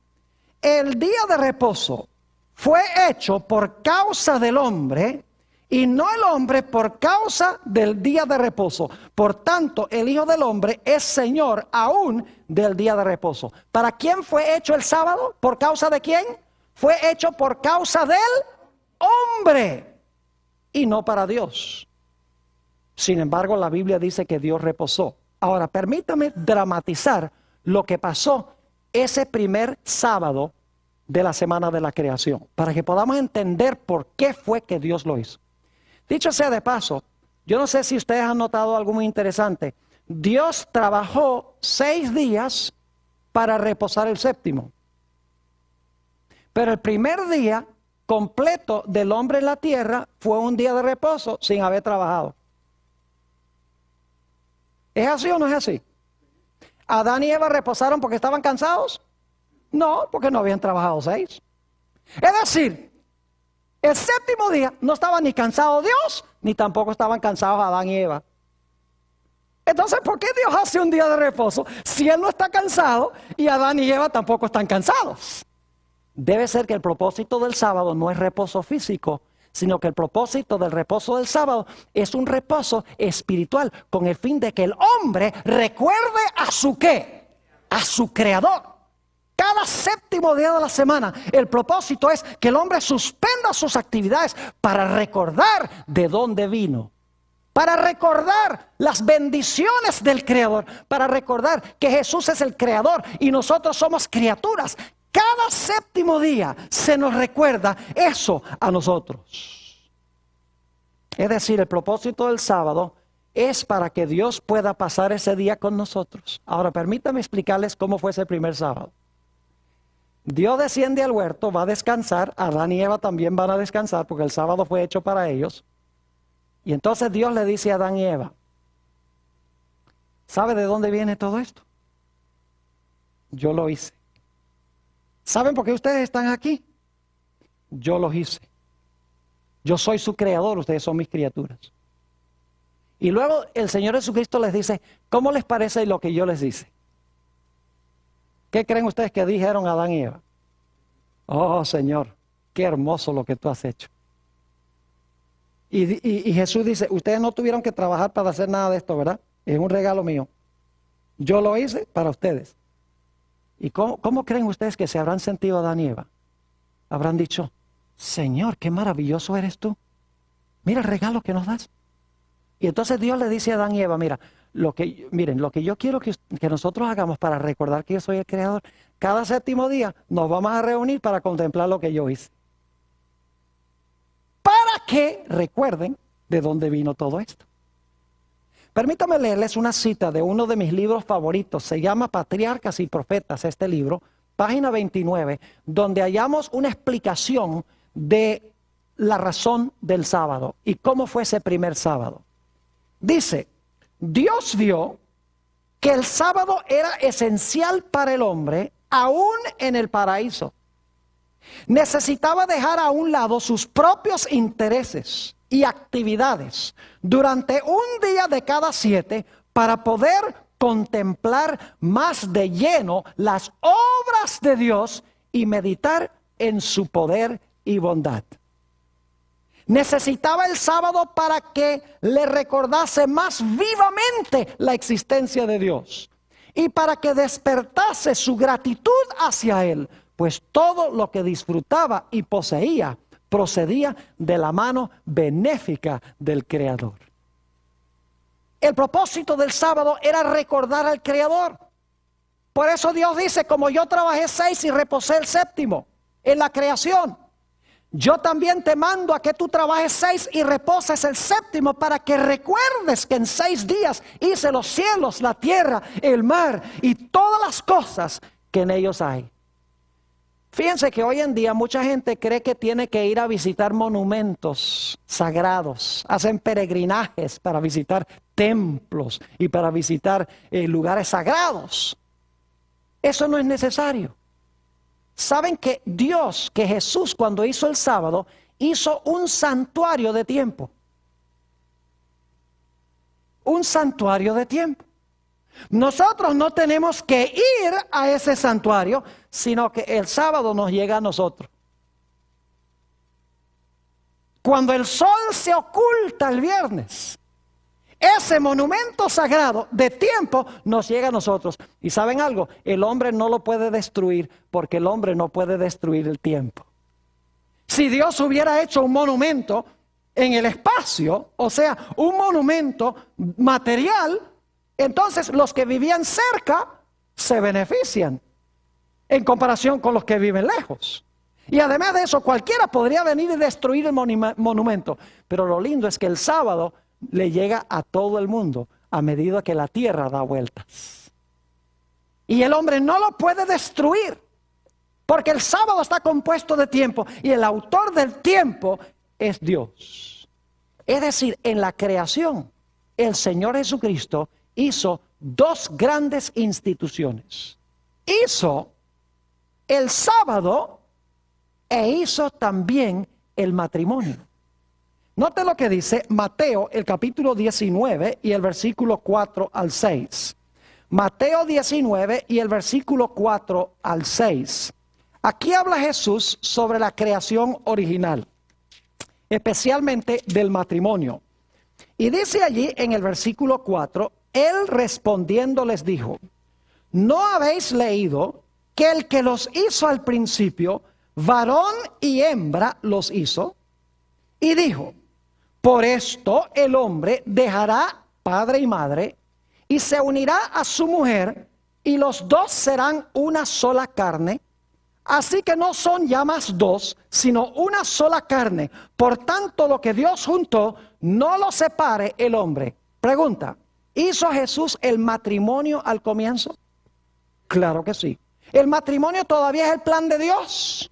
el día de reposo fue hecho por causa del hombre y no el hombre por causa del día de reposo. Por tanto, el Hijo del Hombre es Señor aún del día de reposo. ¿Para quién fue hecho el sábado? ¿Por causa de quién? Fue hecho por causa del hombre y no para Dios. Sin embargo, la Biblia dice que Dios reposó. Ahora, permítame dramatizar lo que pasó ese primer sábado de la semana de la creación, para que podamos entender por qué fue que Dios lo hizo. Dicho sea de paso, yo no sé si ustedes han notado algo muy interesante. Dios trabajó 6 días para reposar el séptimo. Pero el primer día completo del hombre en la tierra fue un día de reposo sin haber trabajado. ¿Es así o no es así? ¿Adán y Eva reposaron porque estaban cansados? No, porque no habían trabajado 6. Es decir, el séptimo día no estaba ni cansado Dios, ni tampoco estaban cansados Adán y Eva. Entonces, ¿por qué Dios hace un día de reposo si Él no está cansado y Adán y Eva tampoco están cansados? Debe ser que el propósito del sábado no es reposo físico, sino que el propósito del reposo del sábado es un reposo espiritual con el fin de que el hombre recuerde a su ¿qué? A su creador. Cada séptimo día de la semana, el propósito es que el hombre suspenda sus actividades para recordar de dónde vino, para recordar las bendiciones del Creador, para recordar que Jesús es el Creador y nosotros somos criaturas. Cada séptimo día se nos recuerda eso a nosotros. Es decir, el propósito del sábado es para que Dios pueda pasar ese día con nosotros. Ahora, permítanme explicarles cómo fue ese primer sábado. Dios desciende al huerto, va a descansar, Adán y Eva también van a descansar porque el sábado fue hecho para ellos. Y entonces Dios le dice a Adán y Eva, ¿sabe de dónde viene todo esto? Yo lo hice. ¿Saben por qué ustedes están aquí? Yo los hice. Yo soy su creador, ustedes son mis criaturas. Y luego el Señor Jesucristo les dice, ¿cómo les parece lo que yo les hice? ¿Qué creen ustedes que dijeron Adán y Eva? Oh Señor, qué hermoso lo que tú has hecho. Y Jesús dice, ustedes no tuvieron que trabajar para hacer nada de esto, ¿verdad? Es un regalo mío. Yo lo hice para ustedes. ¿Y cómo creen ustedes que se habrán sentido Adán y Eva? Habrán dicho, Señor, qué maravilloso eres tú. Mira el regalo que nos das. Y entonces Dios le dice a Adán y Eva, miren, lo que yo quiero que nosotros hagamos para recordar que yo soy el Creador, cada séptimo día nos vamos a reunir para contemplar lo que yo hice. Para que recuerden de dónde vino todo esto. Permítame leerles una cita de uno de mis libros favoritos. Se llama Patriarcas y Profetas, este libro, página 29, donde hallamos una explicación de la razón del sábado y cómo fue ese primer sábado. Dice, Dios vio que el sábado era esencial para el hombre, aún en el paraíso. Necesitaba dejar a un lado sus propios intereses y actividades durante un día de cada 7 para poder contemplar más de lleno las obras de Dios y meditar en su poder y bondad. Necesitaba el sábado para que le recordase más vivamente la existencia de Dios y para que despertase su gratitud hacia Él, pues todo lo que disfrutaba y poseía procedía de la mano benéfica del Creador. El propósito del sábado era recordar al Creador. Por eso Dios dice, como yo trabajé 6 y reposé el séptimo en la creación, yo también te mando a que tú trabajes 6 y reposes el séptimo para que recuerdes que en 6 días hice los cielos, la tierra, el mar y todas las cosas que en ellos hay. Fíjense que hoy en día mucha gente cree que tiene que ir a visitar monumentos sagrados. Hacen peregrinajes para visitar templos y para visitar lugares sagrados. Eso no es necesario. Saben que Dios, que Jesús cuando hizo el sábado, hizo un santuario de tiempo. Un santuario de tiempo. Nosotros no tenemos que ir a ese santuario, sino que el sábado nos llega a nosotros. Cuando el sol se oculta el viernes, ese monumento sagrado de tiempo nos llega a nosotros. Y ¿saben algo? El hombre no lo puede destruir porque el hombre no puede destruir el tiempo. Si Dios hubiera hecho un monumento en el espacio, o sea, un monumento material, entonces los que vivían cerca se benefician en comparación con los que viven lejos. Y además de eso, cualquiera podría venir y destruir el monumento. Pero lo lindo es que el sábado le llega a todo el mundo a medida que la tierra da vueltas. Y el hombre no lo puede destruir, porque el sábado está compuesto de tiempo y el autor del tiempo es Dios. Es decir, en la creación, el Señor Jesucristo hizo 2 grandes instituciones. Hizo el sábado e hizo también el matrimonio. Note lo que dice Mateo, el capítulo 19 y el versículo 4 al 6. Mateo 19 y el versículo 4 al 6. Aquí habla Jesús sobre la creación original. especialmente del matrimonio. Y dice allí en el versículo 4, él respondiendo les dijo, ¿no habéis leído que el que los hizo al principio, varón y hembra los hizo? Y dijo, por esto el hombre dejará padre y madre y se unirá a su mujer y los dos serán una sola carne. Así que no son ya más dos, sino una sola carne. Por tanto, lo que Dios juntó, no lo separe el hombre. Pregunta, ¿hizo Jesús el matrimonio al comienzo? Claro que sí. ¿El matrimonio todavía es el plan de Dios?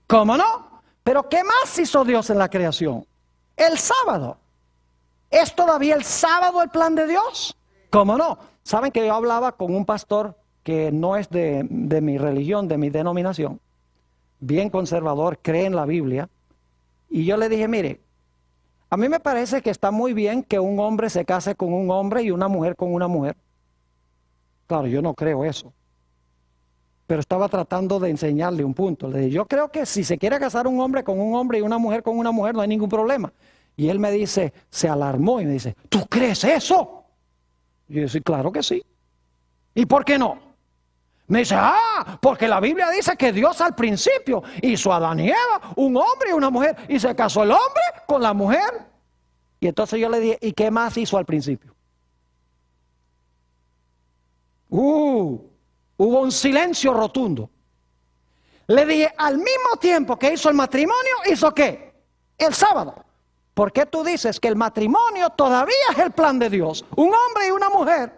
¿Cómo no? Pero ¿qué más hizo Dios en la creación? El sábado. ¿Es todavía el sábado el plan de Dios? ¿Cómo no? ¿Saben que yo hablaba con un pastor que no es de mi religión, de mi denominación, bien conservador, cree en la Biblia? Y yo le dije, mire, a mí me parece que está muy bien que un hombre se case con un hombre y una mujer con una mujer. Claro, yo no creo eso. Pero estaba tratando de enseñarle un punto. Le dije, yo creo que si se quiere casar un hombre con un hombre y una mujer con una mujer, no hay ningún problema. Y él me dice, se alarmó y me dice, ¿tú crees eso? Y yo dije, claro que sí. ¿Y por qué no? Me dice, porque la Biblia dice que Dios al principio hizo a Adán y Eva, un hombre y una mujer, y se casó el hombre con la mujer. Y entonces yo le dije, ¿y qué más hizo al principio? Hubo un silencio rotundo. Le dije, al mismo tiempo que hizo el matrimonio, ¿hizo qué? El sábado. ¿Por qué tú dices que el matrimonio todavía es el plan de Dios? Un hombre y una mujer,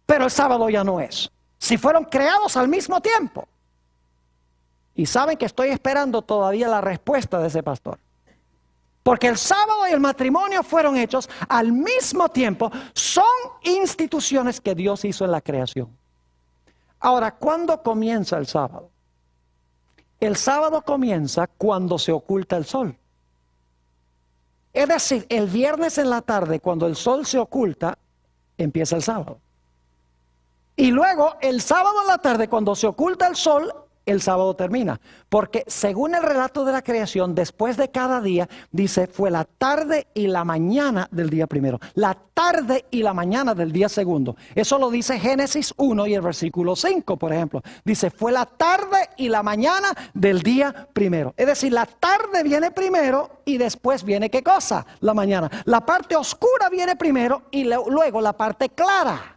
pero el sábado ya no es. Si fueron creados al mismo tiempo. Y saben que estoy esperando todavía la respuesta de ese pastor. Porque el sábado y el matrimonio fueron hechos al mismo tiempo. Son instituciones que Dios hizo en la creación. Ahora, ¿cuándo comienza el sábado? El sábado comienza cuando se oculta el sol. Es decir, el viernes en la tarde, cuando el sol se oculta, empieza el sábado. Y luego, el sábado en la tarde, cuando se oculta el sol, el sábado termina. Porque según el relato de la creación, después de cada día, dice, fue la tarde y la mañana del día primero. La tarde y la mañana del día segundo. Eso lo dice Génesis 1 y el versículo 5, por ejemplo. Dice, fue la tarde y la mañana del día primero. Es decir, la tarde viene primero y después viene, ¿qué cosa? La mañana. La parte oscura viene primero y luego la parte clara.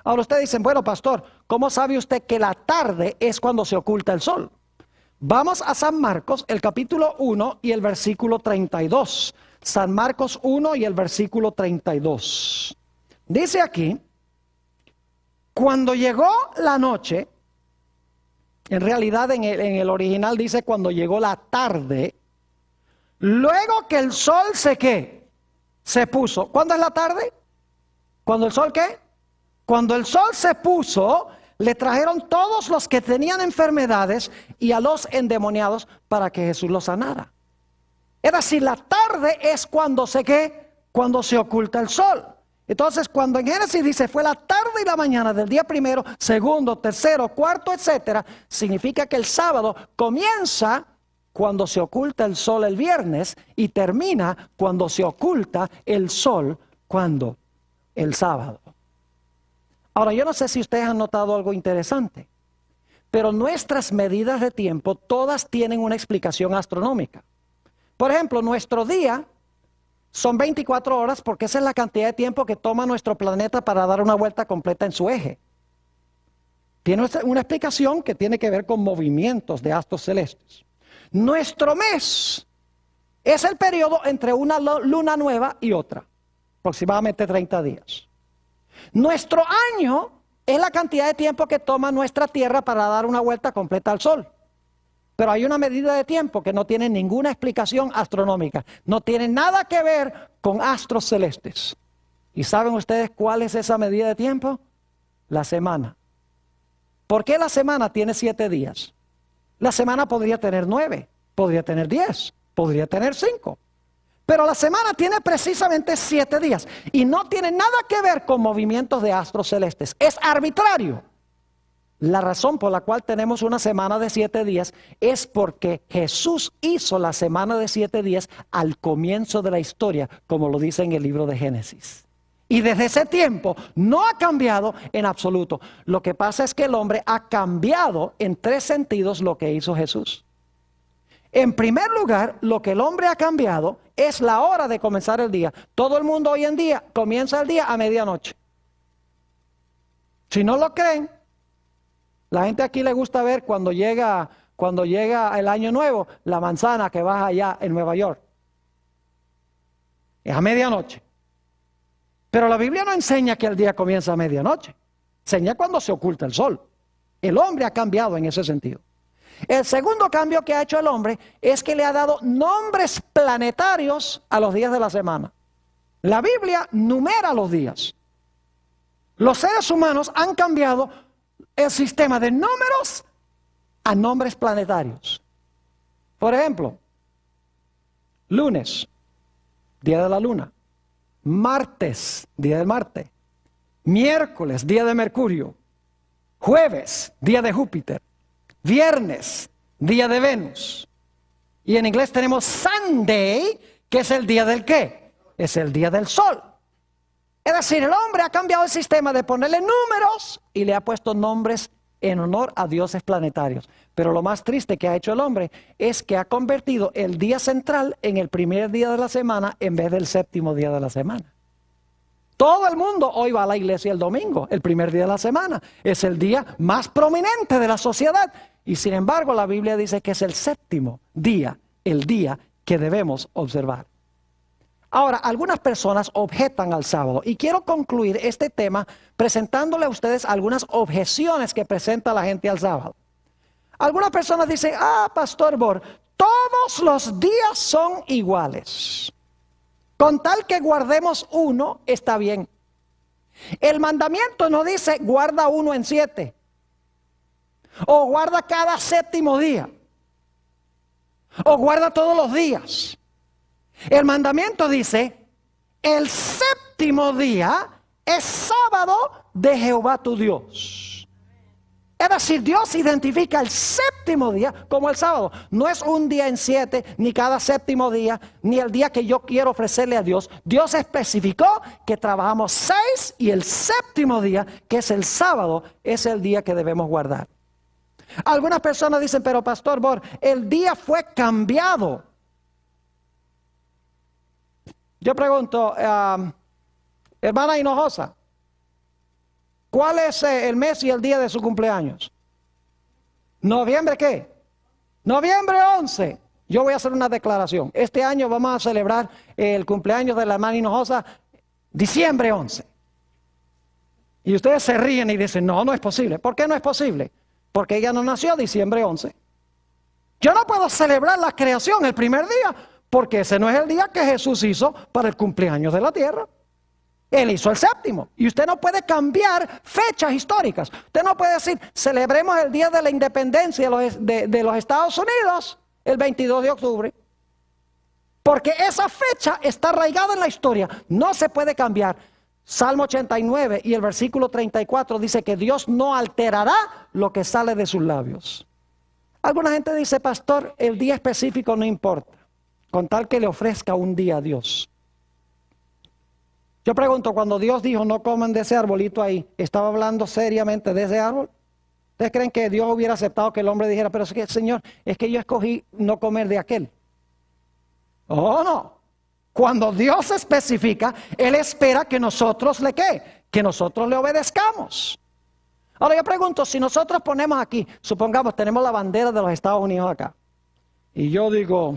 Ahora ustedes dicen, bueno, pastor, ¿cómo sabe usted que la tarde es cuando se oculta el sol? Vamos a San Marcos, el capítulo 1 y el versículo 32. San Marcos 1 y el versículo 32. Dice aquí, cuando llegó la noche, en realidad en el original dice cuando llegó la tarde, luego que el sol se puso. ¿Cuándo es la tarde? ¿Cuando el sol qué? Cuando el sol se puso, le trajeron todos los que tenían enfermedades y a los endemoniados para que Jesús los sanara. Es decir, la tarde es cuando cuando se oculta el sol. Entonces, cuando en Génesis dice fue la tarde y la mañana del día primero, segundo, tercero, cuarto, etcétera, significa que el sábado comienza cuando se oculta el sol el viernes y termina cuando se oculta el sol, ¿cuándo? El sábado. Ahora, yo no sé si ustedes han notado algo interesante, pero nuestras medidas de tiempo todas tienen una explicación astronómica. Por ejemplo, nuestro día son 24 horas porque esa es la cantidad de tiempo que toma nuestro planeta para dar una vuelta completa en su eje. Tiene una explicación que tiene que ver con movimientos de astros celestes. Nuestro mes es el periodo entre una luna nueva y otra, aproximadamente 30 días. Nuestro año es la cantidad de tiempo que toma nuestra Tierra para dar una vuelta completa al Sol. Pero hay una medida de tiempo que no tiene ninguna explicación astronómica. No tiene nada que ver con astros celestes. ¿Y saben ustedes cuál es esa medida de tiempo? La semana. ¿Por qué la semana tiene 7 días? La semana podría tener 9, podría tener 10, podría tener 5. Pero la semana tiene precisamente 7 días y no tiene nada que ver con movimientos de astros celestes. Es arbitrario. La razón por la cual tenemos una semana de 7 días es porque Jesús hizo la semana de 7 días al comienzo de la historia, como lo dice en el libro de Génesis. Y desde ese tiempo no ha cambiado en absoluto. Lo que pasa es que el hombre ha cambiado en 3 sentidos lo que hizo Jesús. En primer lugar, lo que el hombre ha cambiado es la hora de comenzar el día. Todo el mundo hoy en día comienza el día a medianoche. Si no lo creen, la gente aquí le gusta ver cuando llega el año nuevo, la manzana que baja allá en Nueva York. Es a medianoche. Pero la Biblia no enseña que el día comienza a medianoche. Enseña cuando se oculta el sol. El hombre ha cambiado en ese sentido. El segundo cambio que ha hecho el hombre es que le ha dado nombres planetarios a los días de la semana. La Biblia numera los días. Los seres humanos han cambiado el sistema de números a nombres planetarios. Por ejemplo, lunes, día de la luna. Martes, día de Marte. Miércoles, día de Mercurio. Jueves, día de Júpiter. Viernes, día de Venus. Y en inglés tenemos Sunday, que es el día del ¿qué? Es el día del sol. Es decir, el hombre ha cambiado el sistema de ponerle números y le ha puesto nombres en honor a dioses planetarios. Pero lo más triste que ha hecho el hombre es que ha convertido el día central en el primer día de la semana en vez del séptimo día de la semana. Todo el mundo hoy va a la iglesia el domingo, el primer día de la semana. Es el día más prominente de la sociedad. Y sin embargo la Biblia dice que es el séptimo día, el día que debemos observar. Ahora, algunas personas objetan al sábado y quiero concluir este tema presentándole a ustedes algunas objeciones que presenta la gente al sábado. Algunas personas dicen, Pastor Bor, todos los días son iguales. Con tal que guardemos uno, está bien. El mandamiento no dice guarda uno en 7 o guarda cada séptimo día o guarda todos los días. El mandamiento dice, el séptimo día es sábado de Jehová tu Dios. Es decir, Dios identifica el séptimo día como el sábado. No es un día en 7, ni cada séptimo día, ni el día que yo quiero ofrecerle a Dios. Dios especificó que trabajamos 6 y el séptimo día, que es el sábado, es el día que debemos guardar. Algunas personas dicen, pero Pastor Bor, el día fue cambiado. Yo pregunto, hermana Hinojosa, ¿cuál es el mes y el día de su cumpleaños? ¿Noviembre qué? Noviembre 11. Yo voy a hacer una declaración. Este año vamos a celebrar el cumpleaños de la hermana Hinojosa diciembre 11. Y ustedes se ríen y dicen, no, no es posible. ¿Por qué no es posible? Porque ella no nació diciembre 11. Yo no puedo celebrar la creación el primer día, porque ese no es el día que Jesús hizo para el cumpleaños de la tierra. Él hizo el séptimo. Y usted no puede cambiar fechas históricas. Usted no puede decir, celebremos el día de la independencia de los Estados Unidos el 22 de octubre. Porque esa fecha está arraigada en la historia. No se puede cambiar. Salmo 89 y el versículo 34 dice que Dios no alterará lo que sale de sus labios. Alguna gente dice, pastor, el día específico no importa, con tal que le ofrezca un día a Dios. Yo pregunto, cuando Dios dijo no coman de ese arbolito ahí, ¿estaba hablando seriamente de ese árbol? ¿Ustedes creen que Dios hubiera aceptado que el hombre dijera, pero es que, Señor, es que yo escogí no comer de aquel? Oh, no. Cuando Dios especifica, Él espera que nosotros le ¿qué? Que nosotros le obedezcamos. Ahora yo pregunto, si nosotros ponemos aquí, supongamos tenemos la bandera de los Estados Unidos acá, y yo digo,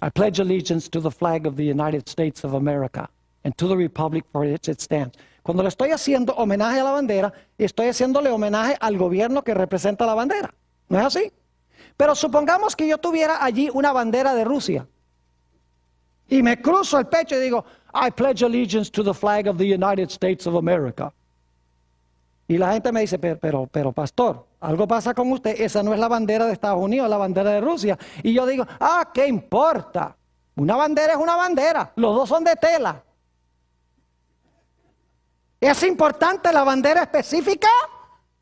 I pledge allegiance to the flag of the United States of America and to the republic for which it stands. Cuando le estoy haciendo homenaje a la bandera, estoy haciéndole homenaje al gobierno que representa la bandera. ¿No es así? Pero supongamos que yo tuviera allí una bandera de Rusia y me cruzo el pecho y digo, I pledge allegiance to the flag of the United States of America. Y la gente me dice, pero pastor, algo pasa con usted, esa no es la bandera de Estados Unidos, es la bandera de Rusia. Y yo digo, ¿qué importa? Una bandera es una bandera, los dos son de tela. ¿Es importante la bandera específica?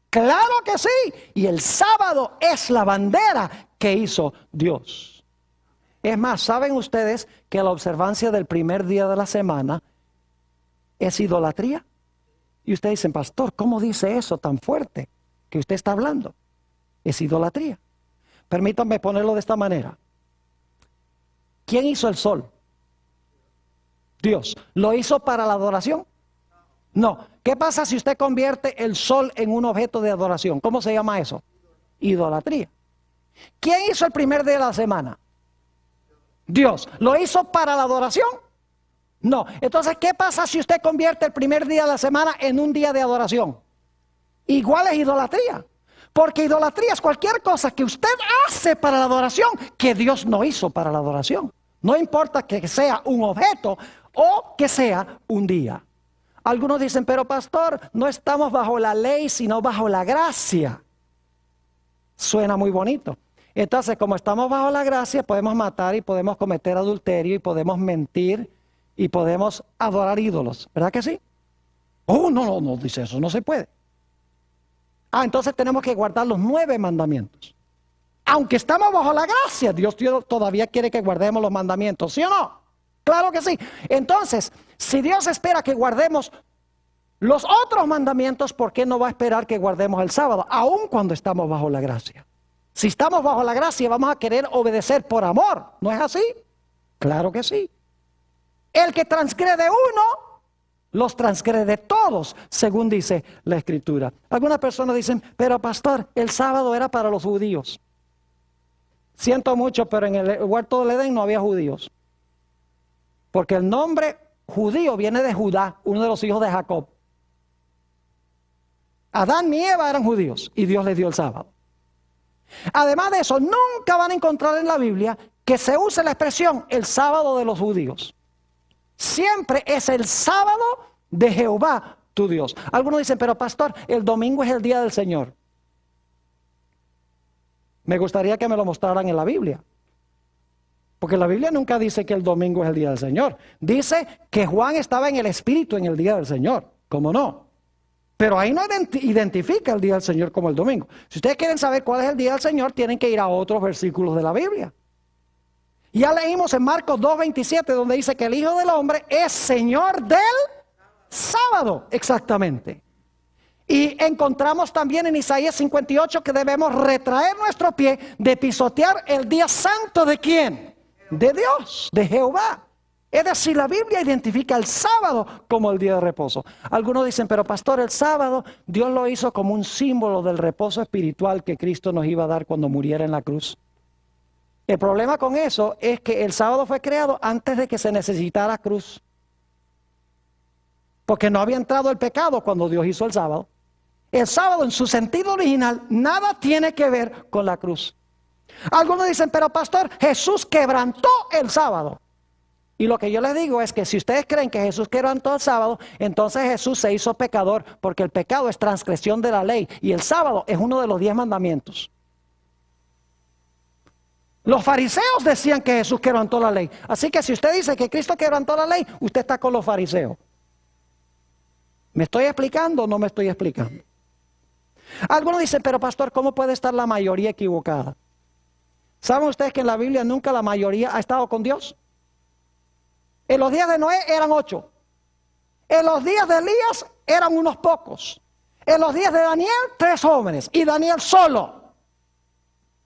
Claro que sí. Y el sábado es la bandera que hizo Dios. Es más, ¿saben ustedes que la observancia del primer día de la semana es idolatría? Y ustedes dicen, pastor, ¿cómo dice eso tan fuerte que usted está hablando? Es idolatría. Permítanme ponerlo de esta manera. ¿Quién hizo el sol? Dios. ¿Lo hizo para la adoración? No. ¿Qué pasa si usted convierte el sol en un objeto de adoración? ¿Cómo se llama eso? Idolatría. ¿Quién hizo el primer día de la semana? Dios. ¿Lo hizo para la adoración? No. Entonces, ¿qué pasa si usted convierte el primer día de la semana en un día de adoración? Igual es idolatría. Porque idolatría es cualquier cosa que usted hace para la adoración que Dios no hizo para la adoración. No importa que sea un objeto o que sea un día. Algunos dicen, pero pastor, no estamos bajo la ley, sino bajo la gracia. Suena muy bonito. Entonces, como estamos bajo la gracia, podemos matar y podemos cometer adulterio y podemos mentir y podemos adorar ídolos. ¿Verdad que sí? Oh, no, dice eso, no se puede. Entonces tenemos que guardar los 9 mandamientos. Aunque estamos bajo la gracia, Dios todavía quiere que guardemos los mandamientos, ¿sí o no? Claro que sí. Entonces, si Dios espera que guardemos los otros mandamientos, ¿por qué no va a esperar que guardemos el sábado? Aun cuando estamos bajo la gracia. Si estamos bajo la gracia, vamos a querer obedecer por amor. ¿No es así? Claro que sí. El que transgrede uno, los transgrede todos, según dice la Escritura. Algunas personas dicen, pero pastor, el sábado era para los judíos. Siento mucho, pero en el huerto del Edén no había judíos. Porque el nombre judío viene de Judá, uno de los hijos de Jacob. Adán y Eva eran judíos y Dios les dio el sábado. Además de eso, nunca van a encontrar en la Biblia que se use la expresión el sábado de los judíos. Siempre es el sábado de Jehová, tu Dios. Algunos dicen, pero pastor, el domingo es el día del Señor. Me gustaría que me lo mostraran en la Biblia. Porque la Biblia nunca dice que el domingo es el día del Señor. Dice que Juan estaba en el Espíritu en el día del Señor. ¿Cómo no? Pero ahí no identifica el día del Señor como el domingo. Si ustedes quieren saber cuál es el día del Señor, tienen que ir a otros versículos de la Biblia. Ya leímos en Marcos 2:27, donde dice que el Hijo del Hombre es Señor del sábado, exactamente. Y encontramos también en Isaías 58 que debemos retraer nuestro pie de pisotear el día santo ¿de quién? De Dios, de Jehová. Es decir, la Biblia identifica el sábado como el día de reposo. Algunos dicen, pero pastor, el sábado Dios lo hizo como un símbolo del reposo espiritual que Cristo nos iba a dar cuando muriera en la cruz. El problema con eso es que el sábado fue creado antes de que se necesitara cruz. Porque no había entrado el pecado cuando Dios hizo el sábado. El sábado en su sentido original nada tiene que ver con la cruz. Algunos dicen, pero pastor, Jesús quebrantó el sábado. Y lo que yo les digo es que si ustedes creen que Jesús quebrantó el sábado, entonces Jesús se hizo pecador, porque el pecado es transgresión de la ley y el sábado es uno de los 10 mandamientos. Los fariseos decían que Jesús quebrantó la ley. Así que si usted dice que Cristo quebrantó la ley, usted está con los fariseos. ¿Me estoy explicando o no me estoy explicando? Algunos dicen, pero pastor, ¿cómo puede estar la mayoría equivocada? ¿Saben ustedes que en la Biblia nunca la mayoría ha estado con Dios? En los días de Noé eran 8. En los días de Elías eran unos pocos. En los días de Daniel, 3 jóvenes. Y Daniel solo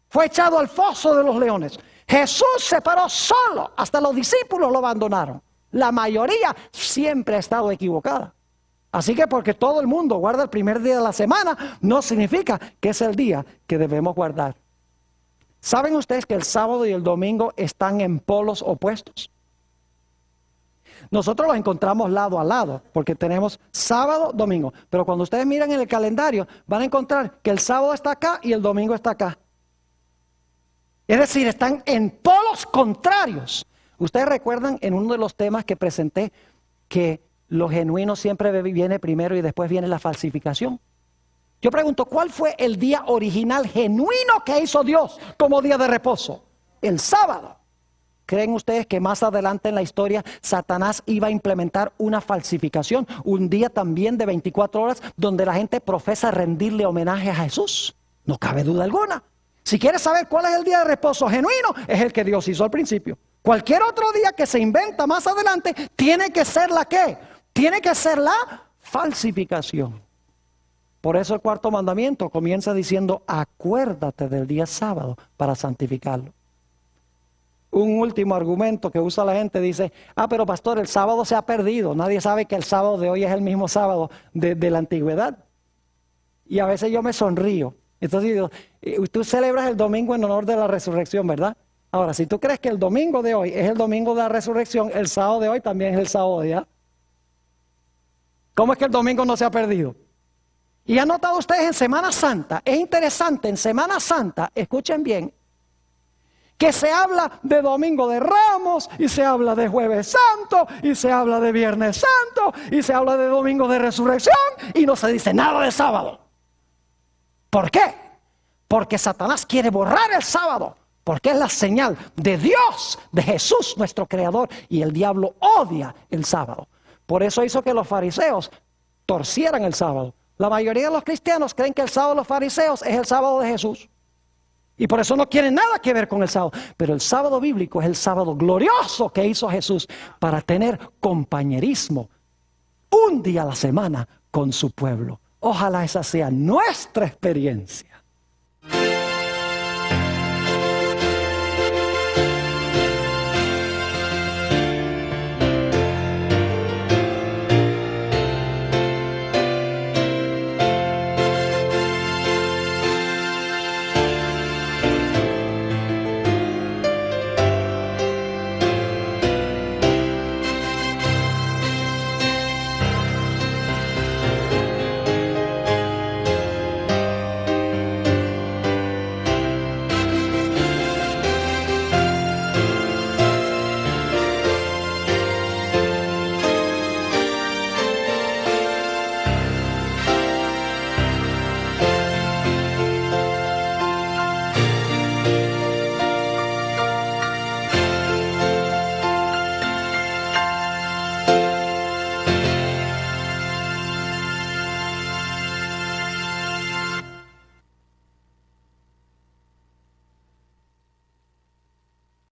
fue echado al foso de los leones. Jesús se paró solo. Hasta los discípulos lo abandonaron. La mayoría siempre ha estado equivocada. Así que porque todo el mundo guarda el primer día de la semana, no significa que es el día que debemos guardar. ¿Saben ustedes que el sábado y el domingo están en polos opuestos? Nosotros los encontramos lado a lado, porque tenemos sábado, domingo. Pero cuando ustedes miran en el calendario, van a encontrar que el sábado está acá y el domingo está acá. Es decir, están en polos contrarios. Ustedes recuerdan en uno de los temas que presenté que lo genuino siempre viene primero y después viene la falsificación. Yo pregunto, ¿cuál fue el día original genuino que hizo Dios como día de reposo? El sábado. ¿Creen ustedes que más adelante en la historia Satanás iba a implementar una falsificación? Un día también de 24 horas donde la gente profesa rendirle homenaje a Jesús. No cabe duda alguna. Si quieres saber cuál es el día de reposo genuino, es el que Dios hizo al principio. Cualquier otro día que se inventa más adelante tiene que ser la ¿qué? Tiene que ser la falsificación. Por eso el cuarto mandamiento comienza diciendo: acuérdate del día sábado para santificarlo. Un último argumento que usa la gente dice: pero pastor, el sábado se ha perdido. Nadie sabe que el sábado de hoy es el mismo sábado de la antigüedad. Y a veces yo me sonrío. Entonces digo, tú celebras el domingo en honor de la resurrección, ¿verdad? Ahora, si tú crees que el domingo de hoy es el domingo de la resurrección, el sábado de hoy también es el sábado de ya. ¿Cómo es que el domingo no se ha perdido? Y han notado ustedes en Semana Santa, es interesante, en Semana Santa, escuchen bien, que se habla de Domingo de Ramos, y se habla de Jueves Santo, y se habla de Viernes Santo, y se habla de Domingo de Resurrección, y no se dice nada de sábado. ¿Por qué? Porque Satanás quiere borrar el sábado, porque es la señal de Dios, de Jesús nuestro Creador, y el diablo odia el sábado. Por eso hizo que los fariseos torcieran el sábado. La mayoría de los cristianos creen que el sábado de los fariseos es el sábado de Jesús. Y por eso no quieren nada que ver con el sábado. Pero el sábado bíblico es el sábado glorioso que hizo Jesús para tener compañerismo un día a la semana con su pueblo. Ojalá esa sea nuestra experiencia.